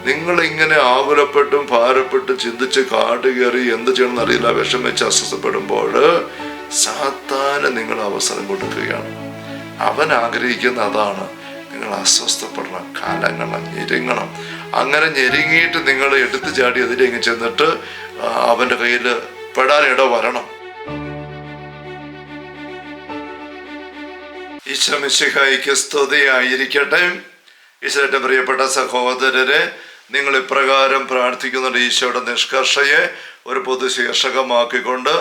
നിങ്ങളിങ്ങനെ ആകുലപ്പെട്ടും ഭാരപ്പെട്ടും ചിന്തിച്ച് കാട് കയറി എന്ത് ചെയ്യണമെന്ന് അറിയില്ല, വിഷമിച്ച് അസ്വസ്ഥപ്പെടുമ്പോൾ സാത്താന് നിങ്ങൾ അവസരം കൊടുക്കുകയാണ്. അവൻ ആഗ്രഹിക്കുന്ന അതാണ്, നിങ്ങൾ അസ്വസ്ഥപ്പെടണം, കലങ്ങണം, ഞെരുങ്ങണം. അങ്ങനെ ഞെരുങ്ങിയിട്ട് നിങ്ങൾ എടുത്തു ചാടി അതിലേക്ക് ചെന്നിട്ട് അവൻ്റെ കയ്യിൽ പെടാനിട വരണം. ഈശോ മിശിഹായിക്ക് സ്തുതിയായിരിക്കട്ടെ. ഈശോയുടെ പ്രിയപ്പെട്ട സഹോദരരെ, നിങ്ങൾ ഇപ്രകാരം പ്രാർത്ഥിക്കുന്നുണ്ട്. ഈശോയുടെ നിഷ്കർഷയെ ഒരു പൊതു ശീർഷകമാക്കിക്കൊണ്ട്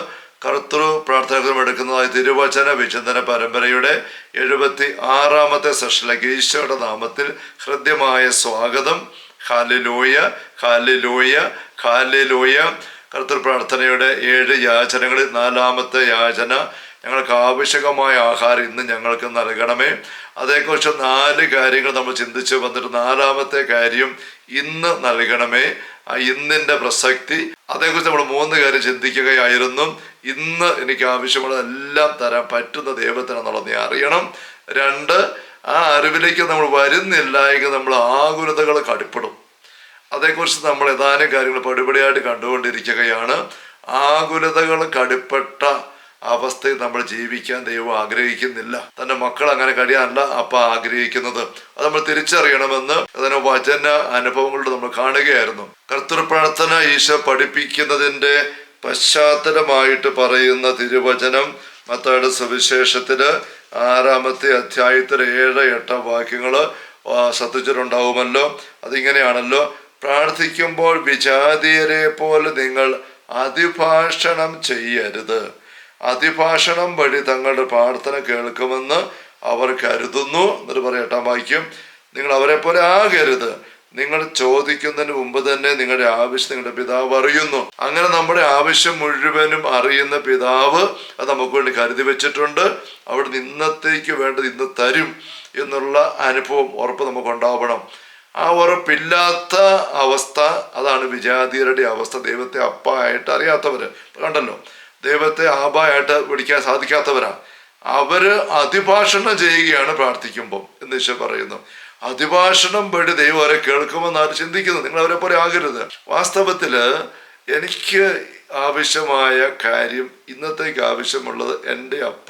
കർത്തൃ പ്രാർത്ഥനകളെടുക്കുന്നതായ തിരുവചന വിചിന്തന പരമ്പരയുടെ 76-ാമത്തെ സെഷനിലേക്ക് ഈശോയുടെ നാമത്തിൽ ഹൃദ്യമായ സ്വാഗതം. Hallelujah, hallelujah, hallelujah. കർത്തൃ പ്രാർത്ഥനയുടെ 7 യാചനകളിൽ 4-ാമത്തെ യാചന, ഞങ്ങൾക്ക് ആവശ്യകമായ ആഹാരം ഇന്ന് ഞങ്ങൾക്ക് നൽകണമേ. അതേക്കുറിച്ച് 4 കാര്യങ്ങൾ നമ്മൾ ചിന്തിച്ച് വന്നിട്ട് 4-ാമത്തെ കാര്യം ഇന്ന് നൽകണമേ. ആ ഇന്നിൻ്റെ പ്രസക്തി, അതേക്കുറിച്ച് നമ്മൾ 3 കാര്യം ചിന്തിക്കുകയായിരുന്നു. ഇന്ന് എനിക്ക് ആവശ്യമുള്ളതെല്ലാം തരാൻ പറ്റുന്ന ദൈവത്തിനെന്നുള്ളത് നീ അറിയണം. 2, ആ അറിവിലേക്ക് നമ്മൾ വരുന്നില്ല എങ്കിൽ നമ്മൾ ആകുലതകൾ കടിപ്പെടും. അതേക്കുറിച്ച് നമ്മൾ ഏതാനും കാര്യങ്ങൾ പടിപടിയായിട്ട് കണ്ടുകൊണ്ടിരിക്കുകയാണ്. ആകുലതകൾ കടിപ്പെട്ട അവസ്ഥയിൽ നമ്മൾ ജീവിക്കാൻ ദൈവം ആഗ്രഹിക്കുന്നില്ല. തൻ്റെ മക്കൾ അങ്ങനെ കഴിയാനല്ല അപ്പ ആഗ്രഹിക്കുന്നത്. അത് നമ്മൾ തിരിച്ചറിയണമെന്ന് അതിന് വചന അനുഭവങ്ങളിലൂടെ നമ്മൾ കാണുകയായിരുന്നു. കർത്തൃപ്രാർത്ഥന ഈശോ പഠിപ്പിക്കുന്നതിൻ്റെ പശ്ചാത്തലമായിട്ട് പറയുന്ന തിരുവചനം മത്തായിയുടെ സുവിശേഷത്തില് 6-ാമത്തെ അധ്യായത്തിൽ 7-8 വാക്യങ്ങൾ ശ്രദ്ധിച്ചിട്ടുണ്ടാവുമല്ലോ. അതിങ്ങനെയാണല്ലോ: പ്രാർത്ഥിക്കുമ്പോൾ വിജാതീയരെ പോലെ നിങ്ങൾ അതിഭാഷണം ചെയ്യരുത്. അതിഭാഷണം വഴി തങ്ങളുടെ പ്രാർത്ഥന കേൾക്കുമെന്ന് അവർ കരുതുന്നു. എന്നിട്ട് പറയാം 8-ാം വാക്യം: നിങ്ങൾ അവരെ പോലെ ആകരുത്. നിങ്ങൾ ചോദിക്കുന്നതിന് മുമ്പ് തന്നെ നിങ്ങളുടെ ആവശ്യം നിങ്ങളുടെ പിതാവ് അറിയുന്നു. അങ്ങനെ നമ്മുടെ ആവശ്യം മുഴുവനും അറിയുന്ന പിതാവ് അത് നമുക്ക് വേണ്ടി കരുതി വെച്ചിട്ടുണ്ട്. അവിടെ ഇന്നത്തേക്ക് വേണ്ടത് ഇന്ന് തരും എന്നുള്ള അനുഭവം, ഉറപ്പ് നമുക്കുണ്ടാവണം. ആ ഉറപ്പില്ലാത്ത അവസ്ഥ, അതാണ് വിജാതീയരുടെ അവസ്ഥ. ദൈവത്തെ അപ്പ ആയിട്ട് അറിയാത്തവര് കണ്ടല്ലോ, ദൈവത്തെ ആബായിട്ട് വിളിക്കാൻ സാധിക്കാത്തവരാ. അവര് അതിഭാഷണം ചെയ്യുകയാണ് പ്രാർത്ഥിക്കുമ്പോൾ എന്ന് ഈശോ പറയുന്നു. അതിഭാഷണം വഴി ദൈവം അവരെ കേൾക്കുമെന്ന് ആര് ചിന്തിക്കുന്നു? നിങ്ങൾ അവരെ പോലെ ആകരുത്. വാസ്തവത്തില് എനിക്ക് ആവശ്യമായ കാര്യം, ഇന്നത്തേക്ക് ആവശ്യമുള്ളത് എൻ്റെ അപ്പ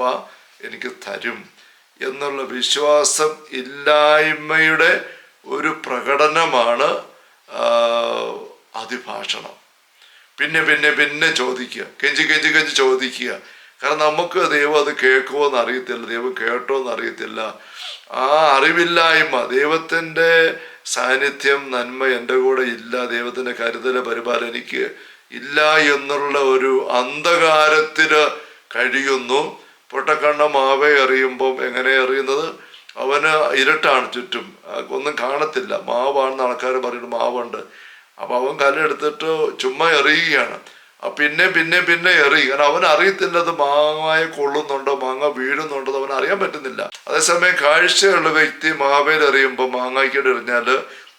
എനിക്ക് തരും എന്നുള്ള വിശ്വാസം ഇല്ലായ്മയുടെ ഒരു പ്രകടനമാണ് അതിഭാഷണം. പിന്നെ പിന്നെ പിന്നെ ചോദിക്കുക, കെഞ്ചി ചോദിക്കുക. കാരണം നമുക്ക് ദൈവം അത് കേൾക്കുമോ എന്ന് അറിയത്തില്ല, ദൈവം കേട്ടോ എന്ന് അറിയത്തില്ല. ആ അറിവില്ലായ്മ, ദൈവത്തിൻ്റെ സാന്നിധ്യം, നന്മ എൻ്റെ കൂടെ ഇല്ല, ദൈവത്തിൻ്റെ കരുതല് പരിപാലനം എനിക്ക് ഇല്ല എന്നുള്ള ഒരു അന്ധകാരത്തിൽ കഴിയുന്നു. പൊട്ടക്കണ്ണ മാവെ എറിയുമ്പം എങ്ങനെ എറിയുന്നത്? അവന് ഇരുട്ടാണ് ചുറ്റും, ഒന്നും കാണത്തില്ല. മാവാണെന്ന് ആൾക്കാർ പറയുന്നത്, മാവുണ്ട്. അപ്പം അവൻ കല്ലെടുത്തിട്ട് ചുമ്മാ എറിയുകയാണ്. പിന്നെ പിന്നെ പിന്നെ എറി. കാരണം അവൻ അറിയത്തില്ല അത് മാങ്ങായ കൊള്ളുന്നുണ്ടോ, മാങ്ങ വീഴുന്നുണ്ടോ, അവൻ അറിയാൻ പറ്റുന്നില്ല. അതേസമയം കാഴ്ചയുള്ള വ്യക്തി മാവേൽ എറിയുമ്പോൾ മാങ്ങായ്ക്കോട് എറിഞ്ഞാൽ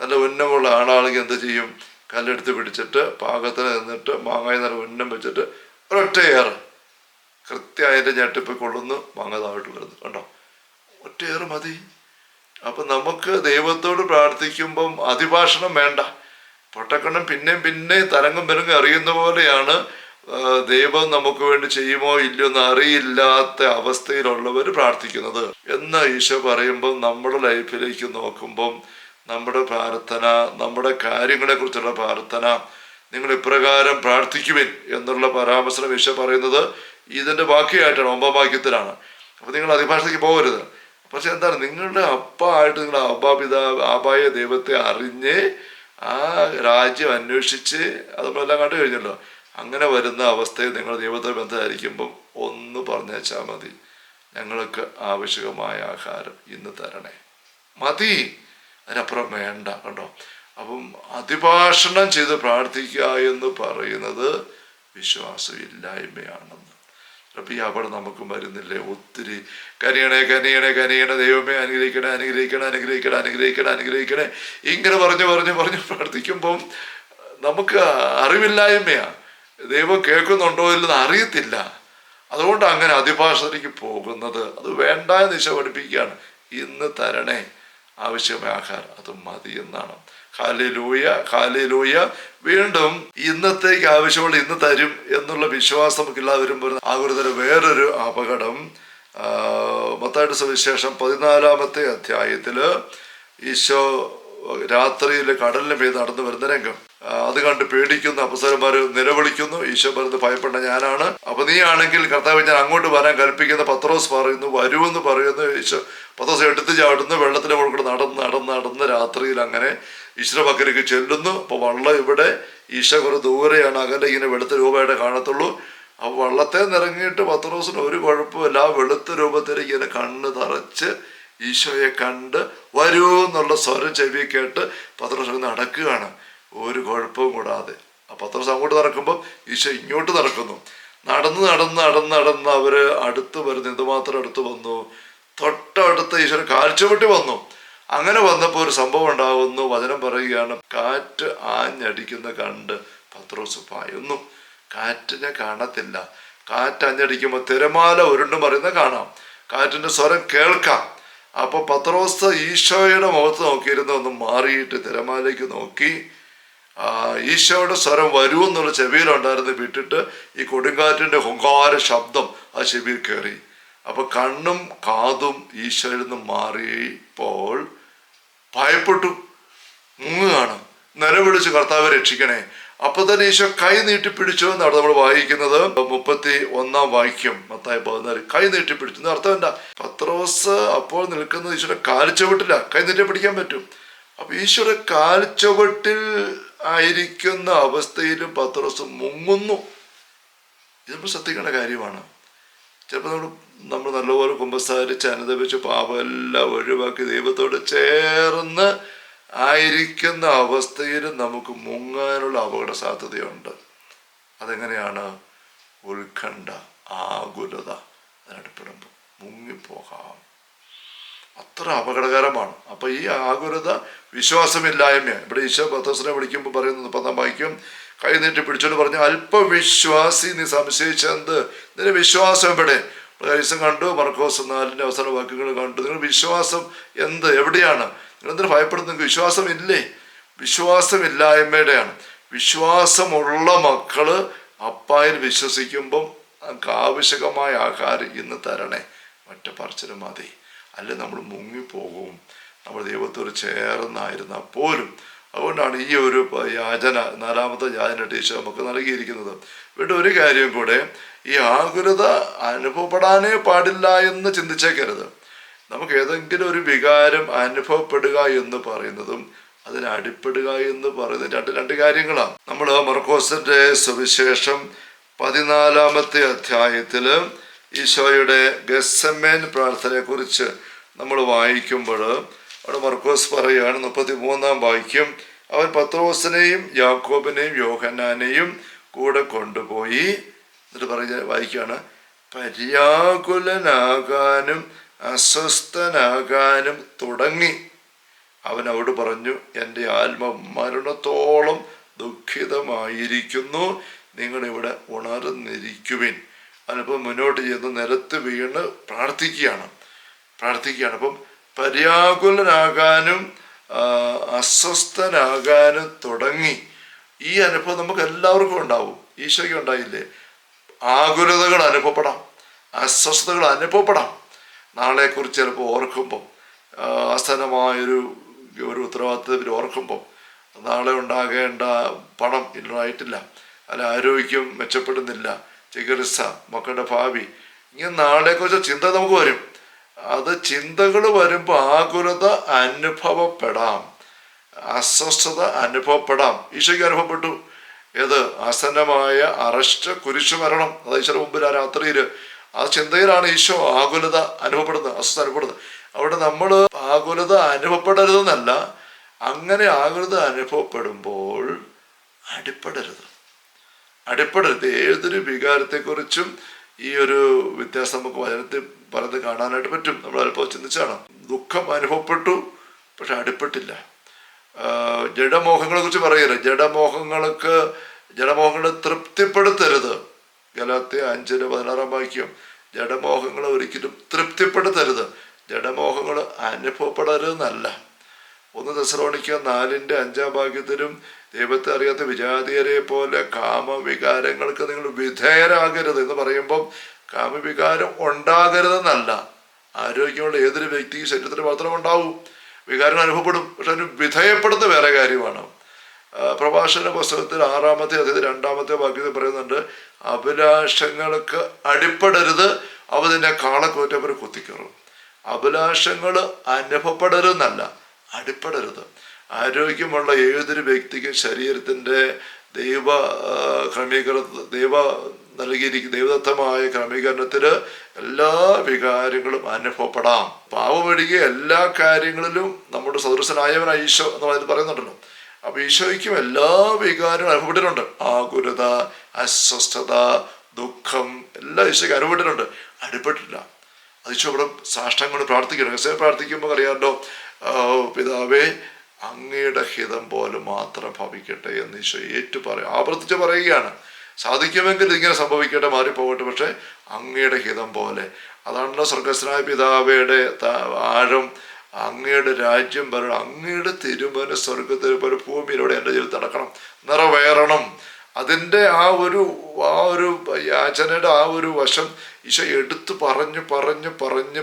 നല്ല ഉന്നമുള്ള ആളാണെങ്കിൽ എന്ത് ചെയ്യും? കല്ലെടുത്ത് പിടിച്ചിട്ട് പാകത്തിന് നിന്നിട്ട് മാങ്ങായി നല്ല ഉന്നം വെച്ചിട്ട് ഒരൊറ്റയേറ്, കൃത്യമായി അതിൻ്റെ ഞെട്ടിപ്പ് കൊള്ളുന്നു, മാങ്ങ താഴോട്ട് വരുന്നു. കണ്ടോ, ഒറ്റയേറ് മതി. അപ്പം നമുക്ക് ദൈവത്തോട് പ്രാർത്ഥിക്കുമ്പം അതിഭാഷണം വേണ്ട. പൊട്ടക്കണ്ണം പിന്നെയും പിന്നെ തരംഗം പെരുങ്ങും അറിയുന്ന പോലെയാണ്. ദൈവം നമുക്ക് വേണ്ടി ചെയ്യുമോ ഇല്ലയോ എന്ന് അറിയില്ലാത്ത അവസ്ഥയിലുള്ളവർ പ്രാർത്ഥിക്കുന്നത് എന്ന് ഈശോ പറയുമ്പം നമ്മുടെ ലൈഫിലേക്ക് നോക്കുമ്പം നമ്മുടെ പ്രാർത്ഥന, നമ്മുടെ കാര്യങ്ങളെക്കുറിച്ചുള്ള പ്രാർത്ഥന, നിങ്ങൾ ഇപ്രകാരം പ്രാർത്ഥിക്കുവിൻ എന്നുള്ള പരാമർശനം ഈശോ പറയുന്നത് ഇതിൻ്റെ ബാക്കിയായിട്ടാണ്, 9-ാം വാക്യത്തിലാണ്. അപ്പം നിങ്ങൾ അതിഭാഷയ്ക്ക് പോകരുത്. പക്ഷെ എന്താണ്, നിങ്ങളുടെ അപ്പ ആയിട്ട് നിങ്ങളുടെ ആബായ ദൈവത്തെ അറിഞ്ഞ് ആ രാജ്യം അന്വേഷിച്ച് അത് നമ്മളെല്ലാം കണ്ടു കഴിഞ്ഞല്ലോ. അങ്ങനെ വരുന്ന അവസ്ഥയിൽ നിങ്ങൾ ദൈവത്തെ ബന്ധമായിരിക്കുമ്പം ഒന്ന് പറഞ്ഞേച്ചാൽ മതി: ഞങ്ങൾക്ക് ആവശ്യമായ ആഹാരം ഇന്ന് തരണേ. മതി, അതിനപ്പുറം വേണ്ട. കണ്ടോ, അപ്പം അതിഭാഷണം ചെയ്ത് പ്രാർത്ഥിക്കുക എന്ന് പറയുന്നത് വിശ്വാസമില്ലായ്മയാണെന്ന്. അപ്പം ഈ അവിടെ നമുക്കും വരുന്നില്ലേ ഒത്തിരി? കനിയണേ കനിയണേ കനിയണേ, ദൈവമേ അനുഗ്രഹിക്കണേ അനുഗ്രഹിക്കണേ അനുഗ്രഹിക്കണേ അനുഗ്രഹിക്കണേ അനുഗ്രഹിക്കണേ, ഇങ്ങനെ പറഞ്ഞു പ്രാർത്ഥിക്കുമ്പം നമുക്ക് അറിവില്ലായ്മയാണ്. ദൈവം കേൾക്കുന്നുണ്ടോ ഇല്ലെന്ന് അറിയത്തില്ല. അതുകൊണ്ട് അങ്ങനെ അതിഭാഷത്തിലേക്ക് പോകുന്നത്. അത് വേണ്ട എന്ന് ഈശോ പഠിപ്പിക്കുകയാണ്. ഇന്ന് തരണേ ആവശ്യമായ ആഹാരം, അത് മതി എന്നാണ്. Hallelujah, hallelujah. വീണ്ടും ഇന്നത്തേക്ക് ആവശ്യമുള്ള ഇന്ന് തരും എന്നുള്ള വിശ്വാസം നമുക്കില്ലാതെ വരുമ്പോൾ ആകുലതയുടെ വേറൊരു അപകടം, മത്തായിയുടെ സുവിശേഷം 14-ാമത്തെ അധ്യായത്തില് ഈശോ രാത്രിയിൽ കടലിന് മീത് നടന്നു വരുന്ന രംഗം. അത് കണ്ട് പേടിക്കുന്ന അപ്പസ്വലന്മാര് നിലവിളിക്കുന്നു. ഈശോ പറയുന്നത്, ഭയപ്പെട്ട ഞാനാണ്, അപ്പൊ നീ ആണെങ്കിൽ കർത്താവ് ഞാൻ അങ്ങോട്ട് വരാൻ കൽപ്പിക്കുന്ന പത്രോസ് പറയുന്നു, വരുമെന്ന് പറയുന്നു. ഈശോ പത്രോസ് എടുത്ത് ചാടുന്നു, വെള്ളത്തിന്റെ മുകളിൽ നടന്ന് രാത്രിയിൽ അങ്ങനെ ഈശ്വര പക്കലേക്ക് ചെല്ലുന്നു. അപ്പൊ വള്ളം ഇവിടെ, ഈശോ കുറെ ദൂരെയാണ്, അകലെ ഇങ്ങനെ വെളുത്ത രൂപമായിട്ട് കാണത്തുള്ളൂ. അപ്പൊ വള്ളത്തെ നിറങ്ങിയിട്ട് പത്രോസിന് ഒരു കുഴപ്പമില്ല. ആ വെളുത്ത രൂപത്തിൽ ഇങ്ങനെ കണ്ണ് തറച്ച് ഈശോയെ കണ്ട് വരൂ എന്നുള്ള സ്വരം ചെവി കേട്ട് പത്രോസ് നടക്കുകയാണ്, ഒരു കുഴപ്പവും കൂടാതെ. ആ പത്രോസ് അങ്ങോട്ട് നടക്കുമ്പോൾ ഈശോ ഇങ്ങോട്ട് നടക്കുന്നു. നടന്ന് അവര് അടുത്ത് വരുന്നു. എന്തുമാത്രം അടുത്ത് വന്നു, തൊട്ടടുത്ത് ഈശോന് കാഴ്ചവെട്ടി വന്നു. അങ്ങനെ വന്നപ്പോൾ ഒരു സംഭവം ഉണ്ടാകുന്നു. വചനം പറയുകയാണ്, കാറ്റ് ആഞ്ഞടിക്കുന്ന കണ്ട് പത്രോസ് പായുന്നു. കാറ്റിനെ കാണത്തില്ല. കാറ്റ് ആഞ്ഞടിക്കുമ്പോൾ തിരമാല ഉരുണ്ടു പറയുന്നത് കാണാം, കാറ്റിന്റെ സ്വരം കേൾക്കാം. അപ്പൊ പത്രോസ് ഈശോയുടെ മുഖത്ത് നോക്കിയിരുന്ന ഒന്ന് മാറിയിട്ട് തിരമാലയ്ക്ക് നോക്കി. ഈശോയുടെ സ്വരം വരൂ എന്നുള്ള ചെവിയിലുണ്ടായിരുന്നു വിട്ടിട്ട് ഈ കൊടുങ്കാറ്റിന്റെ ഹുങ്കാര ശബ്ദം ആ ചെവിയിൽ കയറി. അപ്പൊ കണ്ണും കാതും ഈശോയിൽ നിന്ന് മാറിയപ്പോൾ ഭയപ്പെട്ടു, മുങ്ങുകയാണ്, നിലവിളിച്ച് കർത്താവെ രക്ഷിക്കണേ. അപ്പൊ തന്നെ ഈശോ കൈ നീട്ടിപ്പിടിച്ചു എന്നാണ് നമ്മൾ വായിക്കുന്നത്. 31-ാം വാക്യം മത്തായി 14, കൈ നീട്ടിപ്പിടിച്ചു. അർത്ഥം എന്താ? പത്രോസ് അപ്പോൾ നിൽക്കുന്നത് ഈശോയുടെ കാൽച്ചുവട്ടില്ല, കൈ നീട്ടി പിടിക്കാൻ പറ്റും. അപ്പൊ ഈശോയുടെ കാൽച്ചുവട്ടിൽ ആയിരിക്കുന്ന അവസ്ഥയിലും പത്രോസ് മുങ്ങുന്നു. ഇത് നമ്മൾ ശ്രദ്ധിക്കേണ്ട കാര്യമാണ്. ചിലപ്പോൾ നമ്മൾ നല്ലപോലെ കുമ്പസാരിച്ച് അനുദപിച്ച് പാപമെല്ലാം ഒഴിവാക്കി ദൈവത്തോട് ചേർന്ന് ആയിരിക്കുന്ന അവസ്ഥയിൽ നമുക്ക് മുങ്ങാനുള്ള അപകട സാധ്യതയുണ്ട്. അതെങ്ങനെയാണ്? ഉത്കണ്ഠ, ആകുലത അതിനടുപ്പെടുമ്പോൾ മുങ്ങിപ്പോകാം. അത്ര അപകടകരമാണ്. അപ്പൊ ഈ ആകുലത വിശ്വാസമില്ലായ്മ. ഇവിടെ ഈശോ പത്രോസിനെ വിളിക്കുമ്പോൾ പറയുന്നത് 10-ാം വാക്യം, കൈ നീട്ടി പിടിച്ചോണ്ട് പറഞ്ഞു, അല്പവിശ്വാസി, നീ സംശയിച്ചെന്ത്? നിന്റെ വിശ്വാസം എവിടെ? ദിവസം കണ്ടു, മർക്കോസ് 4-ന്റെ അവസാന വാക്യങ്ങൾ കണ്ടു. നിങ്ങളുടെ വിശ്വാസം എന്ത്? എവിടെയാണ്? നിങ്ങളെന്തിനു ഭയപ്പെടുന്നു? നിങ്ങൾക്ക് വിശ്വാസം ഇല്ലേ? വിശ്വാസമില്ലായ്മയുടെയാണ്. വിശ്വാസമുള്ള മക്കള് അപ്പായിൽ വിശ്വസിക്കുമ്പം ആവശ്യകമായ ആഹാരം ഇന്ന് തരണേ, മറ്റ പറച്ചില് മതി, അല്ലെ നമ്മൾ മുങ്ങിപ്പോകും. നമ്മൾ ദൈവത്തോട് ചേർന്നായിരുന്നാൽ പോലും. അതുകൊണ്ടാണ് ഈ ഒരു യാചന, 4-ാമത്തെ യാചന ഈശോ നമുക്ക് നൽകിയിരിക്കുന്നത്. വീണ്ടും ഒരു കാര്യം കൂടെ, ഈ ആകുലത അനുഭവപ്പെടാനേ പാടില്ല എന്ന് ചിന്തിച്ചേക്കരുത്. നമുക്ക് ഏതെങ്കിലും ഒരു വികാരം അനുഭവപ്പെടുക എന്ന് പറയുന്നതും അതിന് അടിപ്പെടുക എന്ന് പറയുന്നത് രണ്ട് കാര്യങ്ങളാണ്. നമ്മൾ മർക്കോസിന്റെ സുവിശേഷം 14-ാമത്തെ അധ്യായത്തില് ഈശോയുടെ ഗെത്സമേൻ പ്രാർത്ഥനയെ കുറിച്ച് നമ്മൾ വായിക്കുമ്പോൾ അവിടെ മർക്കോസ് പറയുകയാണ്, 33-ാം വാക്യം, അവൻ പത്രോസിനെയും യാക്കോബിനെയും യോഹന്നാനെയും കൂടെ കൊണ്ടുപോയി. എന്നിട്ട് വായിക്കുകയാണ്, പര്യാകുലനാകാനും അസ്വസ്ഥനാകാനും തുടങ്ങി. അവൻ അവിടെ പറഞ്ഞു, എൻ്റെ ആത്മ മരണത്തോളം ദുഃഖിതമായിരിക്കുന്നു, നിങ്ങളിവിടെ ഉണർന്നിരിക്കുവിൻ. അതിനിപ്പം മുന്നോട്ട് ചെന്ന് നിലത്ത് വീണ് പ്രാർത്ഥിക്കുകയാണ്. അപ്പം പര്യാകുലനാകാനും അസ്വസ്ഥനാകാനും തുടങ്ങി. ഈ അനുഭവം നമുക്ക് എല്ലാവർക്കും ഉണ്ടാവും. ഈശോയ്ക്ക് ഉണ്ടായില്ലേ? ആകുലതകൾ അനുഭവപ്പെടാം, അസ്വസ്ഥതകൾ അനുഭവപ്പെടാം. നാളെക്കുറിച്ച് ചിലപ്പോൾ ഓർക്കുമ്പം, ആസ്ഥാനമായൊരു ഉത്തരവാദിത്തത്തിൽ ഓർക്കുമ്പം, നാളെ ഉണ്ടാകേണ്ട പണം ഇല്ലായിട്ടില്ല, അല്ല ആരോഗ്യം മെച്ചപ്പെടുന്നില്ല, ചികിത്സ, മക്കളുടെ ഭാവി, ഇങ്ങനെ നാളെക്കുറിച്ച് ചിന്ത നമുക്ക് വരും. അത് ചിന്തകൾ വരുമ്പോൾ ആകുലത അനുഭവപ്പെടാം, അസ്വസ്ഥത അനുഭവപ്പെടാം. ഈശോയ്ക്ക് അനുഭവപ്പെട്ടു. ഏത്? ആസന്നമായ അറസ്റ്റ്, കുരിശുമരണം. അത് ഈശോയുടെ മുമ്പിൽ ആ രാത്രിയിൽ ആ ചിന്തയിലാണ് ഈശോ ആകുലത അനുഭവപ്പെടുന്നത്, അസ്വസ്ഥ അനുഭവപ്പെടുന്നത്. അവിടെ നമ്മൾ ആകുലത അനുഭവപ്പെടരുതെന്നല്ല, അങ്ങനെ ആകുലത അനുഭവപ്പെടുമ്പോൾ അടിപ്പെടരുത്. ഏതൊരു വികാരത്തെക്കുറിച്ചും ഈ ഒരു വ്യത്യാസം നമുക്ക് വചനത്തിൽ പറഞ്ഞ് കാണാനായിട്ട് പറ്റും. നമ്മൾ അല്പം ചിന്തിച്ചാണ്. ദുഃഖം അനുഭവപ്പെട്ടു, പക്ഷെ അടിപ്പെട്ടില്ല. ജഡമോഹങ്ങളെ കുറിച്ച് പറയരുത്. ജഡമോഹങ്ങളെ തൃപ്തിപ്പെടുത്തരുത്. ഗലാത്യ 5:16 വാക്യം. ജഡമോഹങ്ങളെ ഒരിക്കലും തൃപ്തിപ്പെടുത്തരുത്. ജഡമോഹങ്ങൾ അനുഭവപ്പെടരുതെന്നല്ല, 1 തെസ്സലോനിക്ക 4:5 ദൈവത്തെ അറിയാത്ത വിജാതീയരെ പോലെ കാമവികാരങ്ങൾക്ക് നിങ്ങൾ വിധേയരാകരുത് എന്ന് പറയുമ്പം കാമവികാരം ഉണ്ടാകരുതെന്നല്ല. ആരോഗ്യമുള്ള ഏതൊരു വ്യക്തിയും ശരീരത്തിന് മാത്രം ഉണ്ടാവും, വികാരങ്ങൾ അനുഭവപ്പെടും. പക്ഷെ അതിന് വിധേയപ്പെടുന്ന വേറെ കാര്യമാണ്. പ്രഭാഷണ പുസ്തകത്തിൽ 6-ാമത്തെ അധ്യായത്തിൽ 2-ാമത്തെ വാക്യത്തിൽ പറയുന്നുണ്ട്, അഭിലാഷങ്ങൾക്ക് അടിപ്പെടരുത്, അവ നിന്നെ കാളക്കോറ്റവർ കുത്തിക്കയറും. അഭിലാഷങ്ങൾ അനുഭവപ്പെടരുതെന്നല്ല, അടിപ്പെടരുത്. ആരോഗ്യമുള്ള ഏതൊരു വ്യക്തിക്കും ശരീരത്തിൻ്റെ ദൈവദത്തമായ ക്രമീകരണത്തിൽ എല്ലാ വികാരങ്ങളും അനുഭവപ്പെടാം. പാവമൊഴികെ എല്ലാ കാര്യങ്ങളിലും നമ്മുടെ സദൃശനായവൻ ഈശോ എന്ന് പറയുന്നുണ്ടല്ലോ. അപ്പൊ ഈശോയ്ക്കും എല്ലാ വികാരങ്ങളും അനുഭവപ്പെട്ടിട്ടുണ്ട്. ആകുലത, അസ്വസ്ഥത, ദുഃഖം എല്ലാം ഈശോയ്ക്ക് അനുഭവപ്പെട്ടിട്ടുണ്ട്. അടിപ്പെട്ടില്ല. അത് ഈശോ ഇവിടെ സാഷ്ടാംഗം കൊണ്ട് പ്രാർത്ഥിക്കണം. പ്രാർത്ഥിക്കുമ്പോൾ അറിയാമല്ലോ, പിതാവേ അങ്ങയുടെ ഹിതം പോലെ മാത്രം ഭവിക്കട്ടെ എന്ന് ഈശോ ആവർത്തിച്ച് പറയുകയാണ്. സാധിക്കുമെങ്കിൽ ഇങ്ങനെ സംഭവിക്കട്ടെ, മാറിപ്പോകട്ടെ, പക്ഷെ അങ്ങയുടെ ഹിതം പോലെ. അതാണല്ലോ സ്വർഗസ്ഥനായ പിതാവയുടെ ആഴം. അങ്ങയുടെ രാജ്യം വരണം, അങ്ങയുടെ തിരുമന സ്വർഗത്തിൽ പോലെ ഭൂമിയിലൂടെ എൻ്റെ ജീവിതത്തിൽ നടക്കണം, നിറവേറണം. അതിൻ്റെ ആ ഒരു യാചനയുടെ ആ ഒരു വശം ഈശോ എടുത്തു പറഞ്ഞ്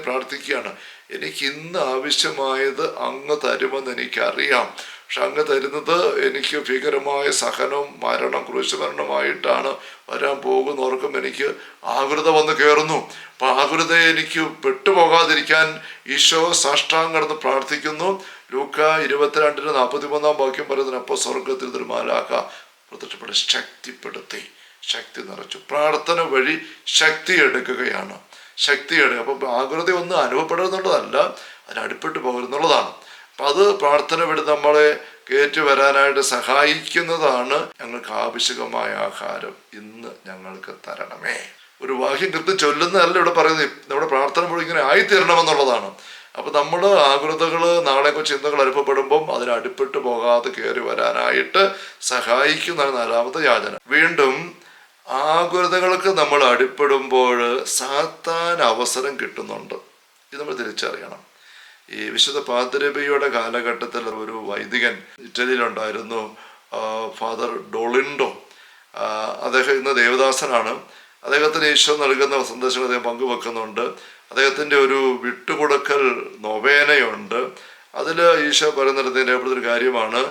പ്രാർത്ഥിക്കുകയാണ്. എനിക്ക് ഇന്ന് ആവശ്യമായത് അങ്ങ് തരുമെന്ന് എനിക്കറിയാം. പക്ഷെ അങ്ങ് തരുന്നത് എനിക്ക് ഭീകരമായ സഹനവും മരണം, ക്രൂശമരണമായിട്ടാണ് വരാൻ പോകുന്നവർക്കും എനിക്ക് ആകുലത വന്ന് കയറുന്നു. അപ്പം ആകുലതയെ എനിക്ക് പെട്ടുപോകാതിരിക്കാൻ ഈശോ സാഷ്ടാംഗം കിടന്ന് പ്രാർത്ഥിക്കുന്നു. ലൂക്ക 22:43 വാക്യം പറയുന്നതിന്, അപ്പോൾ സ്വർഗത്തിൽ ഒരു മാലാഖ പ്രത്യക്ഷപ്പെട്ട് ശക്തിപ്പെടുത്തി, ശക്തി നിറച്ചു. പ്രാർത്ഥന വഴി ശക്തി എടുക്കുകയാണ്. അപ്പം ആകുലത ഒന്നും അനുഭവപ്പെടുന്നുള്ളതല്ല, അതിനടിപ്പെട്ട് പോകരുന്നുള്ളതാണ്. അപ്പം അത് പ്രാർത്ഥന വഴി നമ്മളെ കയറ്റി വരാനായിട്ട് സഹായിക്കുന്നതാണ്. ഞങ്ങൾക്ക് ആവശ്യകമായ ആഹാരം ഇന്ന് ഞങ്ങൾക്ക് തരണമേ. ഒരു വാക്യം കൃത്യം ചൊല്ലുന്നതല്ല ഇവിടെ പറയുന്നത്, നമ്മുടെ പ്രാർത്ഥന വഴി ഇങ്ങനെ ആയിത്തീരണമെന്നുള്ളതാണ്. അപ്പം നമ്മൾ ആകുലതകൾ, നാളെക്കുറിച്ച് ചിന്തകൾ അനുഭവപ്പെടുമ്പം അതിനടിപ്പെട്ട് പോകാതെ കയറി വരാനായിട്ട് സഹായിക്കുന്നതാണ് 4-ാമത്തെ യാചന. വീണ്ടും ആകുലതകൾക്ക് നമ്മൾ അടിപ്പെടുമ്പോൾ സാത്താൻ അവസരം കിട്ടുന്നുണ്ട്. ഇത് നമ്മൾ തിരിച്ചറിയണം. ഈ വിശുദ്ധ പാദ്രബിയുടെ കാലഘട്ടത്തിൽ ഒരു വൈദികൻ ഇറ്റലിയിലുണ്ടായിരുന്നു, ഫാദർ ഡോളിൻഡോ. അദ്ദേഹം ഇന്ന് ദേവദാസനാണ്. അദ്ദേഹത്തിന് ഈശോ നൽകുന്ന സന്ദേശങ്ങൾ അദ്ദേഹം പങ്കുവെക്കുന്നുണ്ട്. അദ്ദേഹത്തിൻ്റെ ഒരു വിട്ടുകൊടുക്കൽ നൊവേനയുണ്ട്. അതിൽ ഈശോ പറയുന്നതിൻ്റെ കാര്യമാണ്,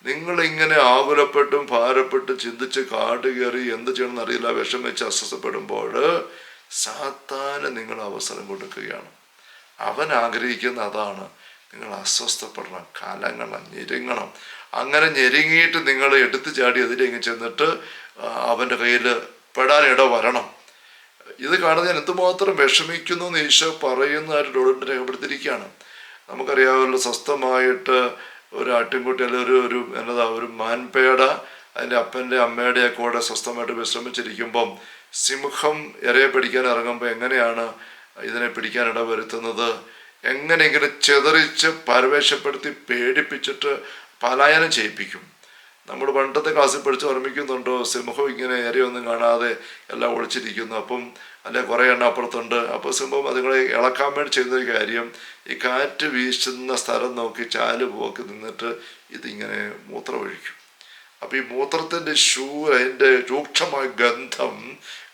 നിങ്ങളിങ്ങനെ ആകുലപ്പെട്ടും ഭാരപ്പെട്ടും ചിന്തിച്ച് കാട് കയറി എന്ത് ചെയ്യണമെന്ന് അറിയില്ല, വിഷമിച്ച് അസ്വസ്ഥപ്പെടുമ്പോൾ സാത്താന് നിങ്ങൾ അവസരം കൊടുക്കുകയാണ്. അവൻ ആഗ്രഹിക്കുന്ന അതാണ്, നിങ്ങൾ അസ്വസ്ഥപ്പെടണം, കലങ്ങണം, ഞെരുങ്ങണം. അങ്ങനെ ഞെരുങ്ങിയിട്ട് നിങ്ങൾ എടുത്തു ചാടി അതിലേക്ക് ചെന്നിട്ട് അവൻ്റെ കയ്യിൽ പെടാനിട വരണം. ഇത് കാണുന്ന ഞാൻ എന്തുമാത്രം വിഷമിക്കുന്നു എന്ന് ഈശോ പറയുന്നതായിട്ട് ഡോളിൻ്റെ രേഖപ്പെടുത്തിയിരിക്കുകയാണ്. നമുക്കറിയാമല്ലോ, സ്വസ്ഥമായിട്ട് ഒരു ആട്ടിൻകുട്ടി അല്ലെങ്കിൽ ഒരു മാൻപേട അതിൻ്റെ അപ്പൻ്റെ അമ്മയുടെ കൂടെ സ്വസ്ഥമായിട്ട് വിശ്രമിച്ചിരിക്കുമ്പം സിംഹം ഇരയെ പിടിക്കാൻ ഇറങ്ങുമ്പോൾ എങ്ങനെയാണ് ഇതിനെ പിടിക്കാൻ ഇടവരുത്തുന്നത്? എങ്ങനെയെങ്കിലും ചെതറിച്ച് പരവേശപ്പെടുത്തി പേടിപ്പിച്ചിട്ട് പലായനം ചെയ്യിപ്പിക്കും. നമ്മൾ പണ്ടത്തെ ക്ലാസ്സിൽ പഠിച്ച് ഓർമ്മിക്കുന്നുണ്ടോ? സിംഹം ഇങ്ങനെ ഇരയൊന്നും കാണാതെ എല്ലാം ഒളിച്ചിരിക്കുന്നു. അപ്പം അല്ലെ കുറേ എണ്ണം അപ്പുറത്തുണ്ട്. അപ്പോൾ സിംഹം അതുങ്ങളെ ഇളക്കാൻ വേണ്ടി ചെയ്യുന്നൊരു കാര്യം, ഈ കാറ്റ് വീശുന്ന സ്ഥലം നോക്കി ചാല് പോക്കി നിന്നിട്ട് ഇതിങ്ങനെ മൂത്രമൊഴിക്കും. അപ്പം ഈ മൂത്രത്തിൻ്റെ അതിൻ്റെ രൂക്ഷമായ ഗന്ധം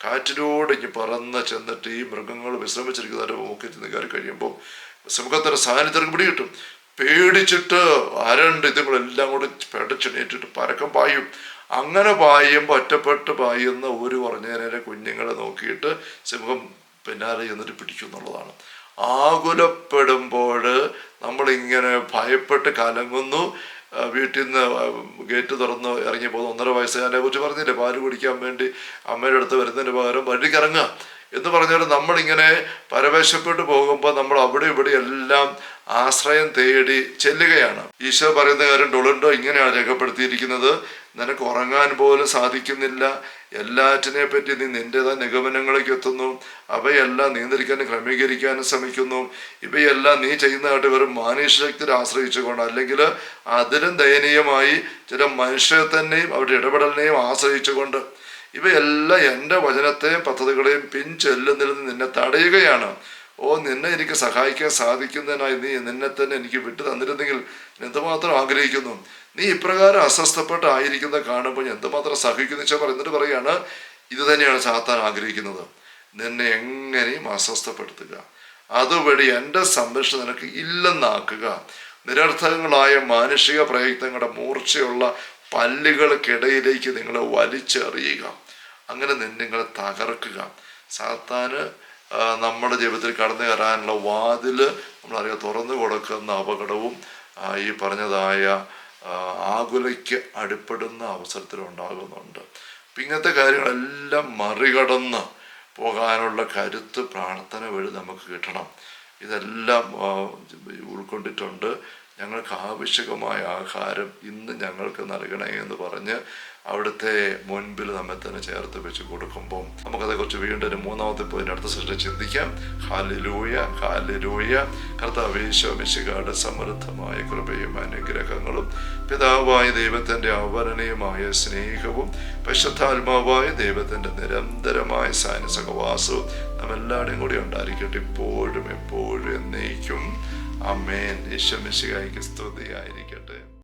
കാറ്റിലൂടെ ഇങ്ങനെ പറന്ന് ചെന്നിട്ട് ഈ മൃഗങ്ങൾ വിശ്രമിച്ചിരിക്കുന്നവരെ മൂക്കി ചെന്ന് കയറി കഴിയുമ്പോൾ സിംഹത്തിൻ്റെ സാന്നിധ്യം പിടികിട്ടും. പേടിച്ചിട്ട് അരണ്ട് ഇതുങ്ങളെല്ലാം കൂടെ പെടച്ചെണീറ്റിട്ട് പരക്കം പായും. അങ്ങനെ പായുമ്പോൾ ഒറ്റപ്പെട്ട് പായുന്ന ഒരു പറഞ്ഞേനെ കുഞ്ഞുങ്ങളെ നോക്കിയിട്ട് സിംഹം പിന്നാലെ ചെന്നിട്ട് പിടിക്കും എന്നുള്ളതാണ്. ആകുലപ്പെടുമ്പോൾ നമ്മളിങ്ങനെ ഭയപ്പെട്ട് കലങ്ങുന്നു. വീട്ടിൽ നിന്ന് ഗേറ്റ് തുറന്ന് ഇറങ്ങി പോകുന്ന 1.5 വയസ്സുകാരനെ കുറിച്ച് പറഞ്ഞില്ലേ, പാല് കുടിക്കാൻ വേണ്ടി അമ്മയുടെ അടുത്ത് വരുന്നതിന് പകരം വഴിക്കിറങ്ങുക എന്ന് പറഞ്ഞാൽ നമ്മളിങ്ങനെ പരവേശപ്പെട്ട് പോകുമ്പോൾ നമ്മൾ അവിടെ ഇവിടെ എല്ലാം ആശ്രയം തേടി ചെല്ലുകയാണ്. ഈശോ പറയുന്ന കാര്യം ഡൊളിൻഡോ ഇങ്ങനെയാണ് രേഖപ്പെടുത്തിയിരിക്കുന്നത്, നിനക്ക് ഉറങ്ങാൻ പോലും സാധിക്കുന്നില്ല, എല്ലാറ്റിനെ പറ്റി നീ നിൻ്റെതായ നിഗമനങ്ങളിലേക്ക് എത്തുന്നു, അവയെല്ലാം നിയന്ത്രിക്കാനും ക്രമീകരിക്കാനും ശ്രമിക്കുന്നു. ഇവയെല്ലാം നീ ചെയ്യുന്നതായിട്ട് വെറും മാനുഷ്യശക്തിയെ ആശ്രയിച്ചുകൊണ്ട്, അല്ലെങ്കിൽ അതിലും ദയനീയമായി ചില മനുഷ്യരെ തന്നെയും അവരുടെ ഇടപെടലിനെയും ആശ്രയിച്ചുകൊണ്ട്, ഇവയെല്ലാം എൻ്റെ വചനത്തെയും പദ്ധതികളെയും പിൻചെല്ലുന്നതിൽ നിന്ന് നിന്നെ തടയുകയാണ്. നിന്നെ എനിക്ക് സഹായിക്കാൻ സാധിക്കുന്നതിനായി നീ നിന്നെ തന്നെ എനിക്ക് വിട്ടു തന്നിരുന്നെങ്കിൽ എന്തുമാത്രം ആഗ്രഹിക്കുന്നു. നീ ഇപ്രകാരം അസ്വസ്ഥപ്പെട്ടായിരിക്കുന്നത് കാണുമ്പോൾ എന്തുമാത്രം സഹിക്കുന്നു വെച്ചാൽ പറയുന്നിട്ട് പറയാണ്, ഇത് തന്നെയാണ് സാത്താൻ ആഗ്രഹിക്കുന്നത്, നിന്നെ എങ്ങനെയും അസ്വസ്ഥപ്പെടുത്തുക, അതുവഴി എൻ്റെ സംരക്ഷണം നിനക്ക് ഇല്ലെന്നാക്കുക, നിരർത്ഥകങ്ങളായ മാനുഷിക പ്രയത്നങ്ങളുടെ മൂർച്ചയുള്ള പല്ലുകൾക്കിടയിലേക്ക് നിങ്ങളെ വലിച്ചെറിയുക, അങ്ങനെ നിങ്ങളെ തകർക്കുക. സാത്താന് നമ്മുടെ ജീവിതത്തിൽ കടന്നു കയറാനുള്ള വാതില് നമ്മളറിയാം തുറന്നു കൊടുക്കുന്ന അപകടവും ഈ പറഞ്ഞതായ ആകുലയ്ക്ക് അടിപ്പെടുന്ന അവസരത്തിലുണ്ടാകുന്നുണ്ട്. അപ്പം ഇങ്ങനത്തെ കാര്യങ്ങളെല്ലാം മറികടന്ന് പോകാനുള്ള കരുത്ത് പ്രാർത്ഥന വഴി നമുക്ക് കിട്ടണം. ഇതെല്ലാം ഉൾക്കൊണ്ടിട്ടുണ്ട്. ഞങ്ങൾക്ക് ആവശ്യകമായ ആഹാരം ഇന്ന് ഞങ്ങൾക്ക് നൽകണേ എന്ന് പറഞ്ഞ് അവിടുത്തെ മുൻപിൽ നമ്മെ തന്നെ ചേർത്ത് വെച്ച് കൊടുക്കുമ്പം നമുക്കതേക്കുറിച്ച് വീണ്ടും മൂന്നാമത്തെ പോയിന്റ് അടുത്ത സെഷനിൽ ചിന്തിക്കാം. Hallelujah, hallelujah. കർത്താവേ ഈശോ മിശിഹായുടെ സമൃദ്ധമായ കൃപയും അനുഗ്രഹങ്ങളും പിതാവായ ദൈവത്തിൻ്റെ അവർണീയമായ സ്നേഹവും പരിശുദ്ധാത്മാവായ ദൈവത്തിൻ്റെ നിരന്തരമായ സഹവാസവും നമ്മെല്ലാവരുടെയും കൂടി ഉണ്ടായിരിക്കട്ടെ, ഇപ്പോഴും എപ്പോഴും എന്നേക്കും. ആമേൻ. ഈശോ മിശിഹായ്ക്ക് സ്തുതിയായിരിക്കട്ടെ.